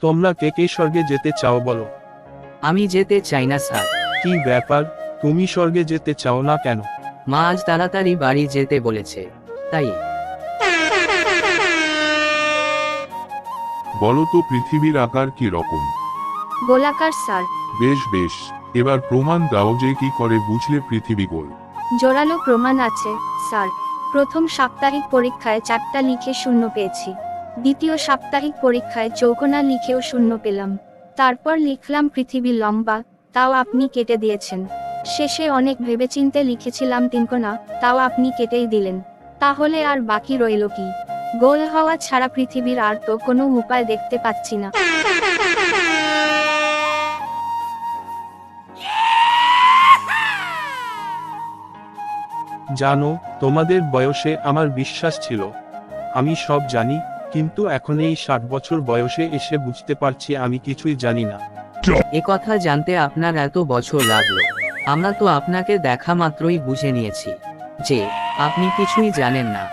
তোমরা কে কে স্বর্গে যেতে চাও বলো। আমি যেতে চাই না স্যার। কি ব্যাপার, তুমি স্বর্গে যেতে চাও না কেন? মা আজ তাড়াতাড়ি বাড়ি যেতে বলেছে, তাই। বলো তো পৃথিবীর আকার কি রকম? গোলাকার স্যার। বেশ বেশ, এবার প্রমাণ দাও যে কি করে বুঝলে পৃথিবী গোল। জোরালো প্রমাণ আছে স্যার। প্রথম সাপ্তাহিক পরীক্ষায় 4টা লিখে শূন্য পেয়েছি। দ্বিতীয় সাপ্তাহিক পরীক্ষায় চৌকোনা লিখেও শূন্য পেলাম। তারপর লিখলাম পৃথিবী লম্বা, তাও আপনি কেটে দিয়েছেন। শেষে অনেক ভেবেচিন্তে লিখেছিলাম তিনকোনা, তাও আপনি কেটেই দিলেন। তাহলে আর বাকি রইল কি? গোল হওয়া ছাড়া পৃথিবীর আর তো কোনো উপায় দেখতে পাচ্ছি না। জানো, তোমাদের বয়সে আমার বিশ্বাস ছিল আমি সব জানি, কিন্তু এখন এই 60 বছর বয়সে এসে বুঝতে পারছি আমি কিছুই জানি না। এ কথা জানতে আপনার এত বছর লাগলো? আমরা তো আপনাকে দেখা মাত্রই বুঝে নিয়েছি যে আপনি কিছুই জানেন না।